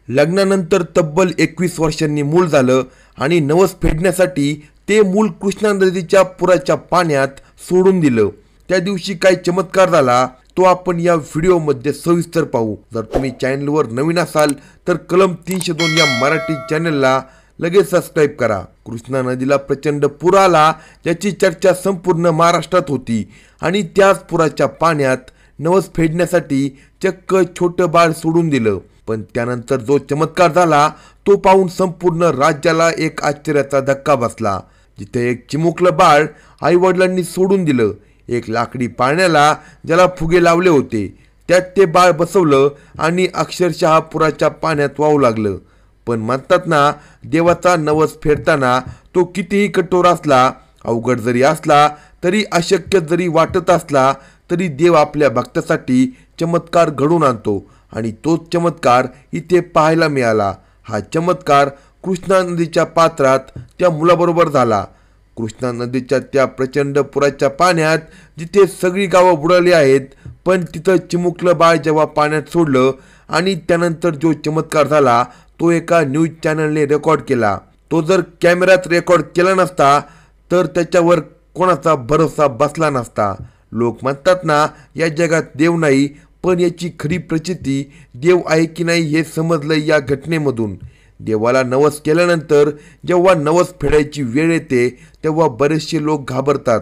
लग्नानंतर तब्बल 21 वर्षांनी मूल झालं आणि नवस फेडण्यासाठी ते मूल कृष्णा नदीच्या पुराच्या पाण्यात सोडून दिलं। त्या दिवशी काय चमत्कार झाला तो आपण या व्हिडिओमध्ये सविस्तर पाहू। जर तुम्ही चॅनलवर नवीन असाल तर कलम 302 या मराठी चॅनलला लगेच सबस्क्राइब करा। कृष्णा नदीला प्रचंड पूर आला, ज्याची चर्चा संपूर्ण महाराष्ट्रात होती आणि त्याच पुराच्या पाण्यात नवस फेडण्यासाठी चक्क छोटं बाळ सोडून दिलं। पण त्यानंतर जो चमत्कार झाला तो पाहून संपूर्ण राज्याला एक आश्चर्याचा धक्का बसला। जिथे एक चिमुकलं बाळ आई वडिलांनी सोडून दिलं, एक लाकडी पाळण्याला ज्याला फुगे लावले होते त्यात ते बाळ बसवलं आणि अक्षरशः पुराच्या पाण्यात वाहू लागलं। पण म्हणतात ना, देवाचा नवस फेडताना तो कितीही कठोर असला, अवघड जरी असला, तरी अशक्य जरी वाटत असला, तरी देव आपल्या भक्तासाठी चमत्कार घडवून आणतो आणि तोच चमत्कार इथे पाहायला मिळाला। हा चमत्कार कृष्णा नदीच्या पात्रात त्या मुलाबरोबर झाला। कृष्णा नदीच्या त्या प्रचंड पुराच्या पाण्यात जिथे सगळी गावं बुडाली आहेत, पण तिथं चिमुकलं बाळ जेव्हा पाण्यात सोडलं आणि त्यानंतर जो चमत्कार झाला तो एका न्यूज चॅनलने रेकॉर्ड केला। तो जर कॅमेऱ्यात रेकॉर्ड केला नसता तर त्याच्यावर कोणाचा भरोसा बसला नसता। लोक म्हणतात ना, या जगात देव नाही, पण याची खरी प्रचिती देव आहे की नाही हे समजलं या घटनेमधून। देवाला नवस केल्यानंतर जेव्हा नवस फेडायची वेळ येते तेव्हा बरेचसे लोक घाबरतात,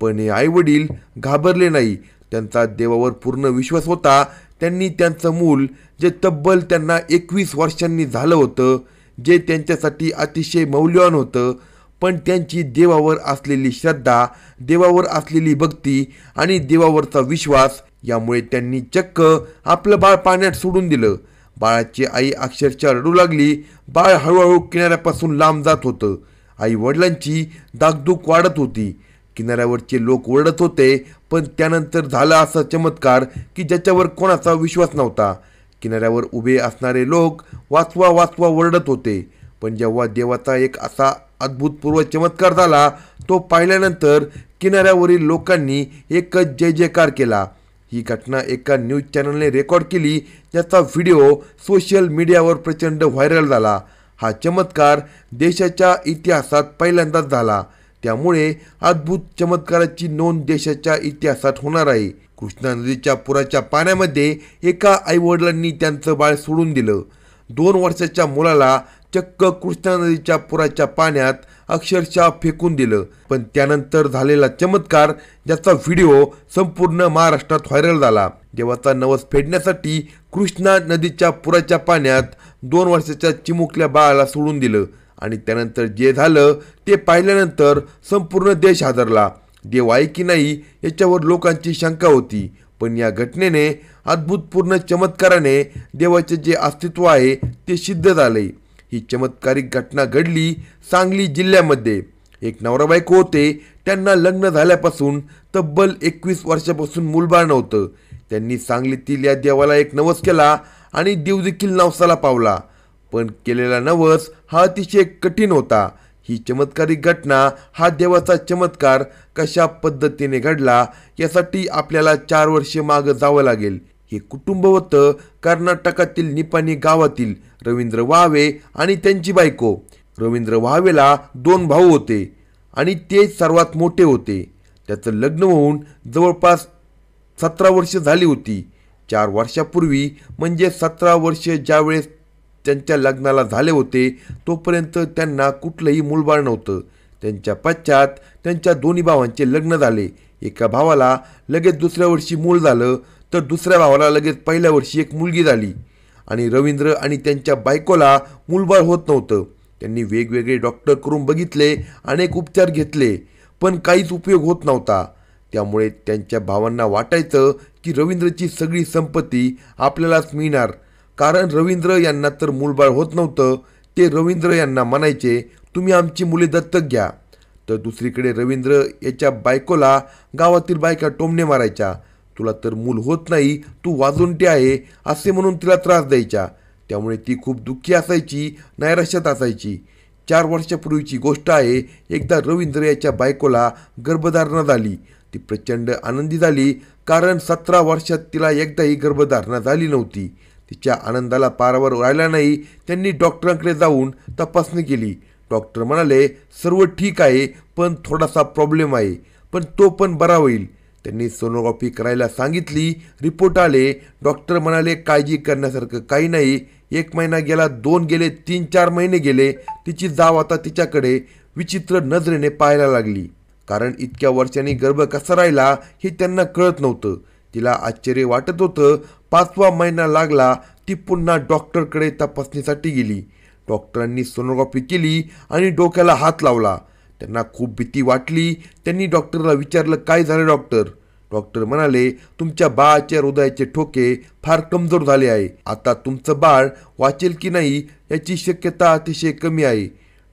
पण हे आईवडील घाबरले नाही। त्यांचा देवावर पूर्ण विश्वास होता। त्यांनी त्यांचं मूल जे तब्बल त्यांना 21 वर्षांनी झालं होतं, जे त्यांच्यासाठी अतिशय मौल्यवान होतं, पण त्यांची देवावर असलेली श्रद्धा, देवावर असलेली भक्ती आणि देवावरचा विश्वास यामुळे त्यांनी चक्क आपलं बाळ पाण्यात सोडून दिलं। बाळाची आई अक्षरशः रडू लागली। बाळ हळूहळू किनाऱ्यापासून लांब जात होतं। आई वडिलांची धाकधूक वाढत होती। किनाऱ्यावरचे लोक ओरडत होते, पण त्यानंतर झाला असा चमत्कार की ज्याच्यावर कोणाचा विश्वास नव्हता। किनाऱ्यावर उभे असणारे लोक वाचवा वाचवा ओरडत होते, पण जेव्हा देवाचा एक असा अद्भुतपूर्व चमत्कार झाला तो पाहिल्यानंतर किनाऱ्यावरील लोकांनी एकच जय जयकार केला। ही घटना एका न्यूज चॅनलने रेकॉर्ड केली, ज्याचा व्हिडिओ सोशल मीडियावर प्रचंड व्हायरल झाला। हा चमत्कार देशाच्या इतिहासात पहिल्यांदाच झाला, त्यामुळे अद्भुत चमत्काराची नोंद देशाच्या इतिहासात होणार आहे। कृष्णा नदीच्या पुराच्या पाण्यामध्ये एका आईवडिलांनी त्यांचं बाळ सोडून दिलं। 2 वर्षाच्या मुलाला चक्क कृष्णा नदीच्या पुराच्या पाण्यात अक्षरशः फेकून दिलं। पण त्यानंतर झालेला चमत्कार, ज्याचा व्हिडिओ संपूर्ण महाराष्ट्रात व्हायरल झाला। देवाचा नवस फेडण्यासाठी कृष्णा नदीच्या पुराच्या पाण्यात 2 वर्षाच्या चिमुकल्या बाळाला सोडून दिलं आणि त्यानंतर जे झालं ते पाहिल्यानंतर संपूर्ण देश हादरला। देव आहे की नाही याच्यावर लोकांची शंका होती, पण या घटनेने, अद्भुतपूर्ण चमत्काराने देवाचे जे अस्तित्व आहे ते सिद्ध झाले। ही चमत्कारिक घटना घडली सांगली जिल्ह्यामध्ये। एक नवरा बायको होते, त्यांना लग्न झाल्यापासून तब्बल 21 वर्षापासून मूलबाळ नव्हतं। त्यांनी सांगलीतील या देवाला एक नवस केला आणि देव देखील नवसाला पावला, पण केलेला नवस हा अतिशय कठीण होता। ही चमत्कारिक घटना, हा देवाचा चमत्कार कशा पद्धतीने घडला यासाठी आपल्याला 4 वर्षे मागे जावं लागेल। हे कुटुंब होतं कर्नाटकातील निपाणी गावातील रवींद्र वाहवे आणि त्यांची बायको। रवींद्र वाहवेला 2 भाऊ होते आणि ते सर्वात मोठे होते। त्याचं लग्न होऊन जवळपास 17 वर्ष झाली होती। 4 वर्षापूर्वी म्हणजे 17 वर्ष ज्यावेळेस त्यांच्या लग्नाला झाले होते तोपर्यंत त्यांना कुठलंही मूलबाळ नव्हतं। त्यांच्या पश्चात त्यांच्या दोन्ही भावांचे लग्न झाले। एका भावाला लगेच दुसऱ्या वर्षी मूल झालं, तर दुसऱ्या भावाला लगेच पहिल्या वर्षी एक मुलगी झाली आणि रवींद्र आणि त्यांच्या बायकोला मूलबाळ होत नव्हतं। त्यांनी वेगवेगळे डॉक्टर करून बघितले, अनेक उपचार घेतले, पण काहीच उपयोग होत नव्हता। त्यामुळे त्यांच्या भावांना वाटायचं की रवींद्रची सगळी संपत्ती आपल्यालाच मिळणार, कारण रवींद्र यांना तर मूलबाळ होत नव्हतं। ते रवींद्र यांना म्हणायचे, तुम्ही आमची मुले दत्तक घ्या। तर दुसरीकडे रवींद्र याच्या बायकोला गावातील बायका टोमणे मारायच्या, तुला तर मूल होत नाही, तू वाजोंटी आहे असे म्हणून तिला त्रास द्यायच्या। त्यामुळे ती खूप दुःखी असायची, नैराश्यात असायची। 4 वर्षापूर्वीची गोष्ट आहे। एकदा रवींद्र याच्या बायकोला गर्भधारणा झाली। ती प्रचंड आनंदी झाली, कारण 17 वर्षात तिला एकदाही गर्भधारणा झाली नव्हती। तिच्या आनंदाला पारावर राहिला नाही. त्यांनी डॉक्टरांकडे जाऊन तपासणी केली. डॉक्टर म्हणाले सर्व ठीक आहे, पण थोडासा प्रॉब्लेम आहे, पण तो पण बरा होईल. त्यांनी सोनोग्राफी करायला सांगितली. रिपोर्ट आले. डॉक्टर म्हणाले काळजी करण्यासारखं काही नाही. 1 महिना गेला, 2 गेले, 3-4 महिने गेले. तिची जाव आता तिच्याकडे विचित्र नजरेने पाहायला लागली. कारण इतक्या वर्षांनी गर्भ कसा राहिला हे त्यांना कळत नव्हतं. तिला आश्चर्य वाटत होतं. 5वा महिना लागला. ती पुन्हा डॉक्टरकडे तपासणीसाठी गेली. डॉक्टरांनी सोनोग्राफी केली आणि डोक्याला हात लावला. त्यांना खूप भीती वाटली. त्यांनी डॉक्टरला विचारलं काय झालं डॉक्टर? डॉक्टर म्हणाले तुमच्या बाळाच्या हृदयाचे ठोके फार कमजोर झाले आहे. आता तुमचं बाळ वाचेल की नाही याची शक्यता अतिशय कमी आहे.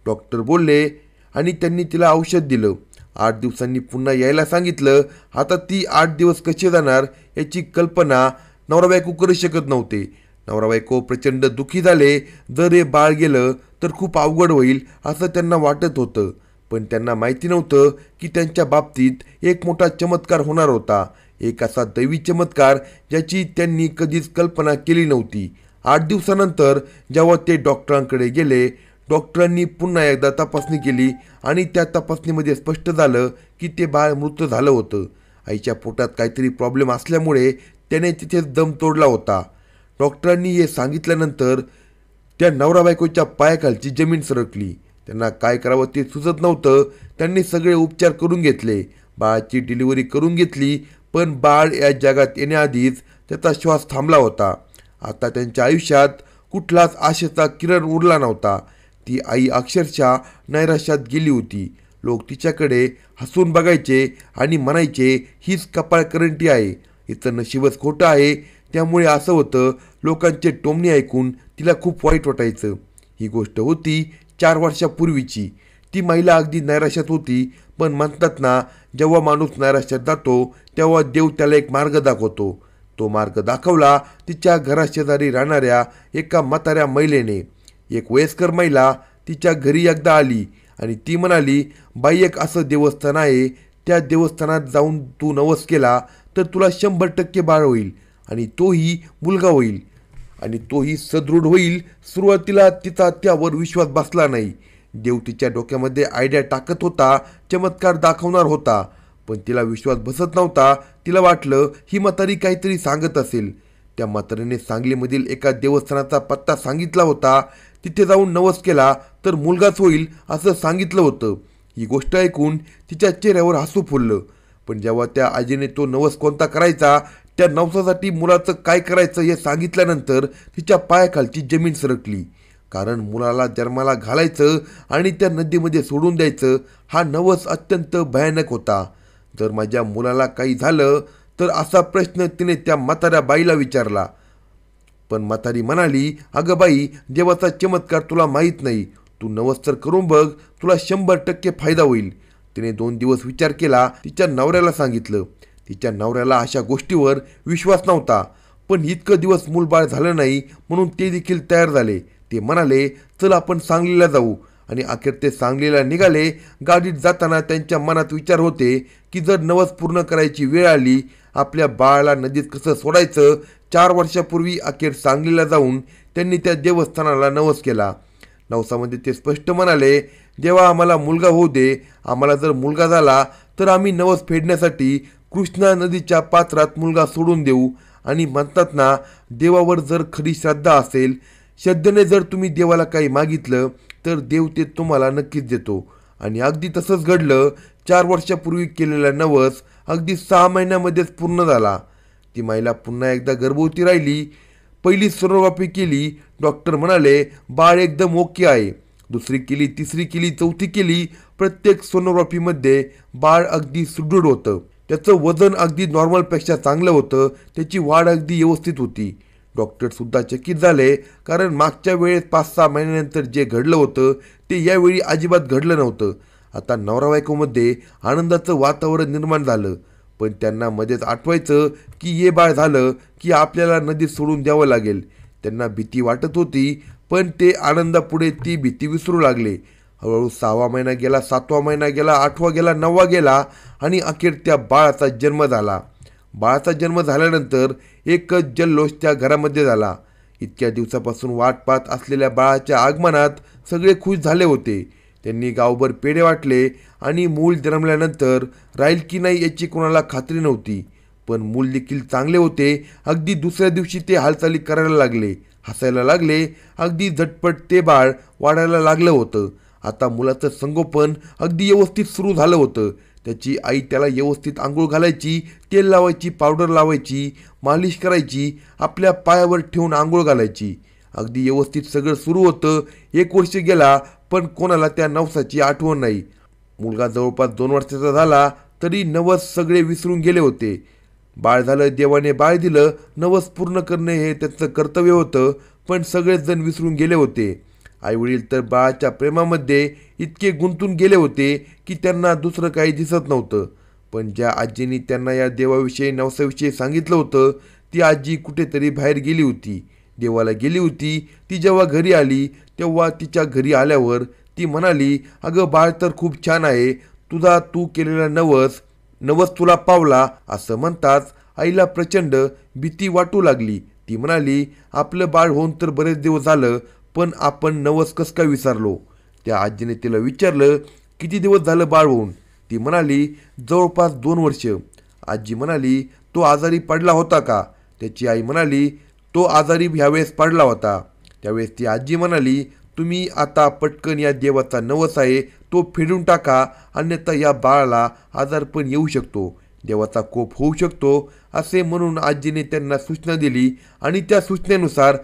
डॉक्टर बोलले आणि त्यांनी तिला औषध दिलं. 8 दिवसांनी पुन्हा यायला सांगितलं. आता ती 8 दिवस कसे जाणार याची कल्पना नवरा बायको करू शकत नव्हते. नवरा बायको प्रचंड दुःखी झाले. जर हे बाळ गेलं तर खूप अवघड होईल असं त्यांना वाटत होतं. पण त्यांना माहिती नव्हतं की त्यांच्या बाबतीत एक मोठा चमत्कार होणार होता. एक असा दैवी चमत्कार ज्याची त्यांनी कधीच कल्पना केली नव्हती. 8 दिवसानंतर जेव्हा ते डॉक्टरांकडे गेले, डॉक्टरांनी पुन्हा एकदा तपासणी केली आणि त्या तपासणीमध्ये स्पष्ट झालं की ते बाळ मृत झालं होतं. आईच्या पोटात काहीतरी प्रॉब्लेम असल्यामुळे त्याने तिथेच दम तोडला होता. डॉक्टरांनी हे सांगितल्यानंतर त्या नवरा बायकोच्या पायाखालची जमीन सरकली. त्यांना काय करावं ते सुचत नव्हतं. त्यांनी सगळे उपचार करून घेतले. बाळाची डिलिव्हरी करून घेतली. पण बाळ या जगात येण्याआधीच त्याचा श्वास थांबला होता. आता त्यांच्या आयुष्यात कुठलाच आशेचा किरण उरला नव्हता. ती आई अक्षरशः नैराश्यात गेली होती. लोक तिच्याकडे हसून बघायचे आणि म्हणायचे हीच कपाळकरंटी आहे, हिचं नशीबच खोटं आहे. त्यामुळे असं होतं, लोकांचे टोमणे ऐकून तिला खूप वाईट वाटायचं. ही गोष्ट होती 4 वर्षापूर्वीची. ती महिला अगदी नैराश्यात होती. पण म्हणतात ना, जेव्हा माणूस नैराश्यात जातो तेव्हा देव त्याला एक मार्ग दाखवतो. तो मार्ग दाखवला तिच्या घराशेजारी राहणाऱ्या एका म्हाताऱ्या महिलेने. एक वयस्कर महिला तिच्या घरी एकदा आली आणि ती म्हणाली, बाई एक असं देवस्थान आहे, त्या देवस्थानात जाऊन तू नवस केला तर तुला 100% बाळ होईल आणि तोही मुलगा होईल आणि तोही सदृढ होईल. सुरुवातीला तिचा त्यावर विश्वास बसला नाही. देव तिच्या डोक्यामध्ये आयडिया टाकत होता, चमत्कार दाखवणार होता, पण तिला विश्वास बसत नव्हता. तिला वाटलं ही म्हातारी काहीतरी सांगत असेल. त्या म्हातारीने सांगलीमधील एका देवस्थानाचा पत्ता सांगितला होता. तिथे जाऊन नवस केला तर मुलगाच होईल असं सांगितलं होतं. ही गोष्ट ऐकून तिच्या चेहऱ्यावर हसू फुललं. पण जेव्हा त्या आजीने तो नवस कोणता करायचा, त्या नवसासाठी मुलाचं काय करायचं हे सांगितल्यानंतर तिच्या पायाखालची जमीन सरकली. कारण मुलाला जन्माला घालायचं आणि त्या नदीमध्ये सोडून द्यायचं हा नवस अत्यंत भयानक होता. जर माझ्या मुलाला काही झालं तर असा प्रश्न तिने त्या म्हाताऱ्या बाईला विचारला. पण म्हातारी म्हणाली, अगं बाई, देवाचा चमत्कार तुला माहीत नाही. तू नवस तर करून बघ, तुला 100% फायदा होईल. तिने 2 दिवस विचार केला. तिच्या नवऱ्याला सांगितलं. तिच्या नवऱ्याला अशा गोष्टीवर विश्वास नव्हता. पण इतकं दिवस मूलबाळ झालं नाही म्हणून ते देखील तयार झाले. ते म्हणाले चल आपण सांगलीला जाऊ. आणि अखेर ते सांगलीला निघाले. गाडीत जाताना त्यांच्या मनात विचार होते की जर नवस पूर्ण करायची वेळ आली, आपल्या बाळाला नदीत कसं सोडायचं. 4 वर्षापूर्वी अखेर सांगलीला जाऊन त्यांनी त्या देवस्थानाला नवस केला. नवसामध्ये ते स्पष्ट म्हणाले, देवा आम्हाला मुलगा होऊ दे. आम्हाला जर मुलगा झाला तर आम्ही नवस फेडण्यासाठी कृष्णा नदीच्या पात्रात मुलगा सोडून देऊ. आणि म्हणतात ना, देवावर जर खरी श्रद्धा असेल, श्रद्धेने जर तुम्ही देवाला काही मागितलं तर देव ते तुम्हाला नक्कीच देतो. आणि अगदी तसंच घडलं. 4 वर्षापूर्वी केलेला नवस अगदी 6 महिन्यामध्येच पूर्ण झाला. ती महिला पुन्हा एकदा गर्भवती राहिली. पहिली सोनोग्राफी केली. डॉक्टर म्हणाले बाळ एकदम ओके आहे. दुसरी केली, तिसरी केली, चौथी केली. प्रत्येक सोनोग्राफीमध्ये बाळ अगदी सुदृढ होतं. त्याचं वजन अगदी नॉर्मलपेक्षा चांगलं होतं. त्याची वाढ अगदी व्यवस्थित होती. डॉक्टरसुद्धा चकित झाले, कारण मागच्या वेळेस 5-6 महिन्यानंतर जे घडलं होतं ते यावेळी अजिबात घडलं नव्हतं. आता नवरा बायकोमध्ये आनंदाचं वातावरण निर्माण झालं. पण त्यांना मध्येच आठवायचं की हे बाळ झालं की आपल्याला नदीत सोडून द्यावं लागेल. त्यांना भीती वाटत होती, पण ते आनंदापुढे ती भीती विसरू लागले. हळूहळू 6वा महिना गेला, 7वा महिना गेला, 8वा गेला, 9वा गेला आणि अखेर त्या बाळाचा जन्म झाला. बाळाचा जन्म झाल्यानंतर एकच जल्लोष त्या घरामध्ये झाला. इतक्या दिवसापासून वाट पाहत असलेल्या बाळाच्या आगमनात सगळे खुश झाले होते. त्यांनी गावभर पेढे वाटले आणि मूल जन्मल्यानंतर राहील की नाही याची कोणाला खात्री नव्हती. पण मूल देखील चांगले होते. अगदी दुसऱ्या दिवशी ते हालचाली करायला लागले, हसायला लागले. अगदी झटपट ते बाळ वाढायला लागलं होतं. आता मुलाचं संगोपन अगदी व्यवस्थित सुरू झालं होतं. त्याची आई त्याला व्यवस्थित आंघोळ घालायची, तेल लावायची, पावडर लावायची, मालिश करायची, आपल्या पायावर ठेवून आंघोळ घालायची. अगदी व्यवस्थित सगळं सुरू होतं. 1 वर्ष गेला पण कोणाला त्या नवसाची आठवण नाही. मुलगा जवळपास 2 वर्षाचा झाला तरी नवस सगळे विसरून गेले होते. बाळ झालं, देवाने बाळ दिलं, नवस पूर्ण करणे हे त्याचं कर्तव्य होतं. पण सगळेच जण विसरून गेले होते. आईवडील तर बाळाच्या प्रेमामध्ये इतके गुंतून गेले होते की त्यांना दुसरं काही दिसत नव्हतं. पण ज्या आजींनी त्यांना या देवाविषयी नवसाविषयी सांगितलं होतं ती आजी कुठेतरी बाहेर गेली होती, देवाला गेली होती. ती जेव्हा घरी आली तेव्हा तिच्या घरी आल्यावर ती म्हणाली, अगं बाळ तर खूप छान आहे, तू केलेला नवस तुला पावला. असं म्हणताच आईला प्रचंड भीती वाटू लागली. ती म्हणाली, आपलं बाळ होऊन तर बरेच दिवस झालं, पण आपण नवस कसं काय विसरलो. त्या आजीने तिला विचारलं, किती दिवस झालं बाळ होऊन. ती म्हणाली, जवळपास 2 वर्ष. आजी म्हणाली, तो आजारी पडला होता का. त्याची आई म्हणाली, तो आजारी ह्यावेळेस पडला होता. त्यावेळेस ती आजी म्हणाली, तुम्ही आता पटकन या देवाचा नवस आहे तो फेडून टाका, अन्यथा या बाळाला आजारपण येऊ शकतो, देवाचा कोप होऊ शकतो. असे म्हणून आजीने त्यांना सूचना दिली आणि त्या सूचनेनुसार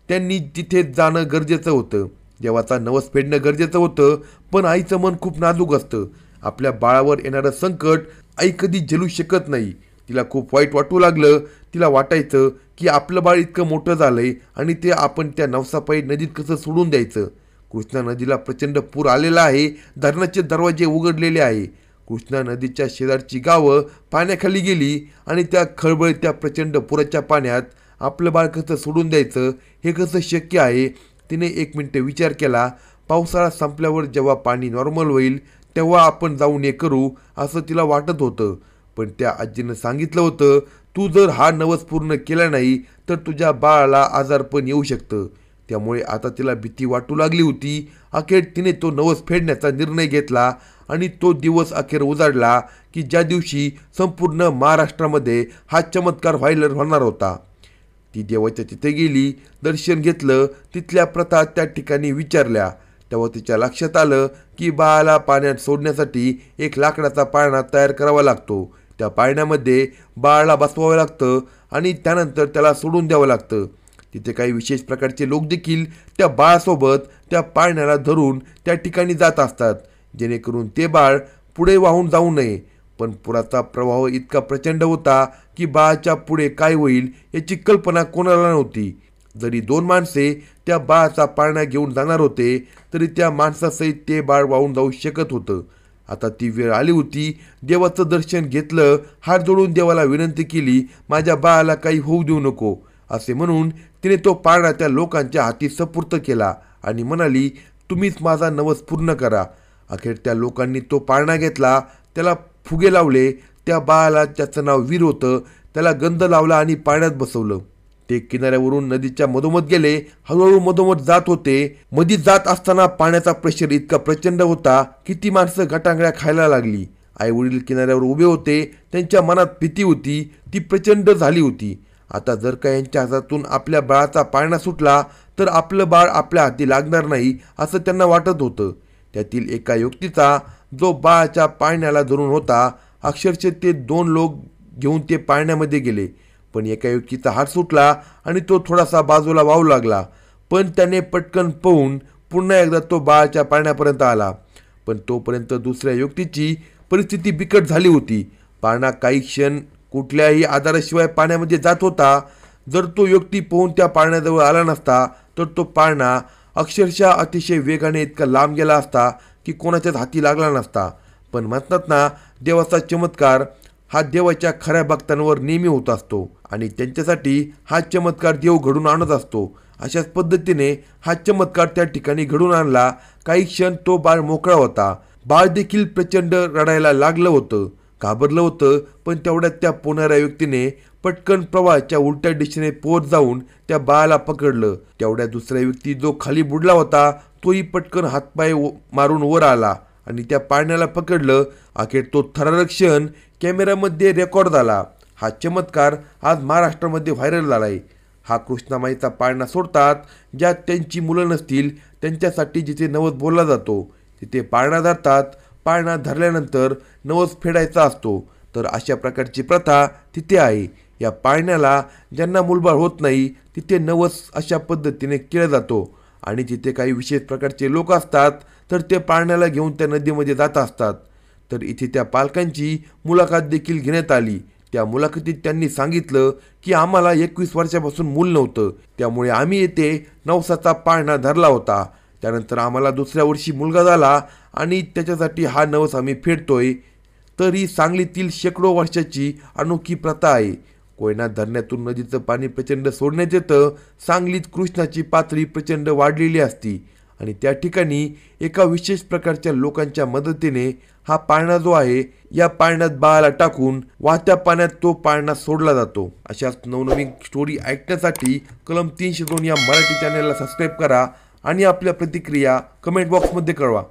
त्यांनी तिथे जाणं गरजेचं होतं. देवाचा नवस फेडणं गरजेचं होतं. पण आईचं मन खूप नाजूक असतं. आपल्या बाळावर येणारं संकट आई कधी झेलू शकत नाही. तिला खूप वाईट वाटू लागलं. तिला वाटायचं की आपलं बाळ इतकं मोठं झालंय आणि ते आपण त्या नवसापायी नदीत कसं सोडून द्यायचं. कृष्णा नदीला प्रचंड पूर आलेला आहे. धरणाचे दरवाजे उघडलेले आहे. कृष्णा नदीच्या शेजारची गावं पाण्याखाली गेली आणि त्या खळबळत्या प्रचंड पुराच्या पाण्यात आपलं बाळ कसं सोडून द्यायचं, हे कसं शक्य आहे. तिने 1 मिनिट विचार केला. पावसाळा संपल्यावर जेव्हा पाणी नॉर्मल होईल तेव्हा आपण जाऊन हे करू, असं तिला वाटत होतं. पण त्या आजीनं सांगितलं होतं, तू जर हा नवस पूर्ण केला नाही तर तुझ्या बाळाला आजारपण येऊ शकतं. त्यामुळे आता तिला भीती वाटू लागली होती. अखेर तिने तो नवस फेडण्याचा निर्णय घेतला आणि तो दिवस अखेर उजाडला की ज्या दिवशी संपूर्ण महाराष्ट्रामध्ये हा चमत्कार व्हायरल होणार होता. ती देवाच्या तिथे गेली, दर्शन घेतलं, तिथल्या प्रथा त्या ठिकाणी विचारल्या. तेव्हा तिच्या लक्षात आलं की बाळाला पाण्यात सोडण्यासाठी एक लाकडाचा पाळणा तयार करावा लागतो. त्या पाळण्यामध्ये बाळाला बसवावं लागतं आणि त्यानंतर त्याला सोडून द्यावं लागतं. तिथे काही विशेष प्रकारचे लोक देखील त्या बाळासोबत त्या पाळण्याला धरून त्या ठिकाणी जात असतात, जेणेकरून ते बाळ पुढे वाहून जाऊ नये. पण पुराचा प्रवाह इतका प्रचंड होता की बाळाच्या पुढे काय होईल याची कल्पना कोणाला नव्हती. जरी 2 माणसे त्या बाळाचा पाळणा घेऊन जाणार होते तरी त्या माणसासहित ते बाळ वाहून जाऊ शकत होतं. आता ती वेळ आली होती. देवाचं दर्शन घेतलं, हात जोडून देवाला विनंती केली, माझ्या बाळाला काही होऊ देऊ नको. असे म्हणून तिने तो पाळणा त्या लोकांच्या हाती सुपूर्द केला आणि म्हणाली, तुम्हीच माझा नवस पूर्ण करा. अखेर त्या लोकांनी तो पाळणा घेतला, त्याला फुगे लावले. त्या बाळाला, त्याचं नाव वीर होतं, त्याला गंध लावला आणि पाण्यात बसवलं. ते किनाऱ्यावरून नदीच्या मधोमध गेले. हळूहळू मधोमध जात होते. मधी जात असताना पाण्याचा प्रेशर इतका प्रचंड होता की ती माणसं गटांगळ्या खायला लागली. आई वडील किनाऱ्यावर उभे होते. त्यांच्या मनात भीती होती, ती प्रचंड झाली होती. आता जर का यांच्या हातातून आपल्या बाळाचा पाळणा सुटला तर आपलं बाळ आपल्या हाती लागणार नाही, असं त्यांना वाटत होतं. त्यातील एका व्यक्तीचा, जो बाळाच्या पाळण्याला धरून होता, अक्षरशः ते 2 लोक घेऊन ते पाळण्यामध्ये गेले. पण एका व्यक्तीचा हात सुटला आणि तो थोडासा बाजूला वाहू लागला. पण त्याने पटकन पळून पुन्हा एकदा तो बाळाच्या पाळण्यापर्यंत आला. पण तोपर्यंत दुसऱ्या व्यक्तीची परिस्थिती बिकट झाली होती. पाळणा काही क्षण कुठल्याही आधाराशिवाय पाण्यामध्ये जात होता. जर तो व्यक्ती पोहून त्या पाळण्याजवळ आला नसता तर तो पाळणा अक्षरशः अतिशय वेगाने इतका लांब गेला असता की कोणाच्याच हाती लागला नसता. पण म्हणतात ना, देवाचा चमत्कार हा देवाच्या खऱ्या भक्तांवर नेहमी होत असतो आणि त्यांच्यासाठी हा चमत्कार देव घडून आणत असतो. अशाच पद्धतीने हा चमत्कार त्या ठिकाणी घडून आणला. काही क्षण तो बाळ मोकळा होता. बाळ देखील प्रचंड रडायला लागलं होतं, घाबरलं होतं. पण तेवढ्यात त्या पोहणाऱ्या व्यक्तीने पटकन प्रवाहाच्या उलट्या दिशेने पोहोच जाऊन त्या बाळाला पकडलं. तेवढ्या दुसरा व्यक्ती जो खाली बुडला होता तोही पटकन हातपाय मारून वर आला आणि त्या पाळण्याला पकडलं. अखेर तो थरारक क्षण कॅमेऱ्यामध्ये रेकॉर्ड झाला. हा चमत्कार आज महाराष्ट्रामध्ये व्हायरल झालाय. हा कृष्णामाईचा पाळणा सोडतात ज्यात त्यांची मुलं नसतील त्यांच्यासाठी जिथे नवस बोलला जातो तिथे पाळणा धरतात. पाळणा धरल्यानंतर नवस फेडायचा असतो. तर अशा प्रकारची प्रथा तिथे आहे. या पाळण्याला ज्यांना मुलबाळ होत नाही तिथे नवस अशा पद्धतीने केला जातो आणि तिथे काही विशेष प्रकारचे लोक असतात तर ते पाळण्याला घेऊन त्या नदीमध्ये जात असतात. तर इथे त्या पालकांची मुलाखत देखील घेण्यात आली. त्या मुलाखतीत त्यांनी सांगितलं की आम्हाला 21 वर्षापासून मूल नव्हतं, त्यामुळे आम्ही येथे नवसाचा पाळणा धरला होता. त्यानंतर आम्हाला दुसऱ्या वर्षी मुलगा झाला आणि त्याच्यासाठी हा नवस आम्ही फेडतोय. तर ही सांगलीतील शेकडो वर्षाची अनोखी प्रथा आहे. कोयना धरणातून नदीचं पाणी प्रचंड सोडण्यात येतं. सांगलीत कृष्णाची पातळी प्रचंड वाढलेली असती आणि त्या ठिकाणी एका विशेष प्रकारच्या लोकांच्या मदतीने हा पाळणा जो आहे या पाळण्यात बाळाला टाकून वाहत्या पाण्यात तो पाळणा सोडला जातो. अशाच नवनवीन स्टोरी ऐकण्यासाठी कलम 302 या मराठी चॅनलला सबस्क्राईब करा आणि आपल्या प्रतिक्रिया कमेंट बॉक्समध्ये कळवा.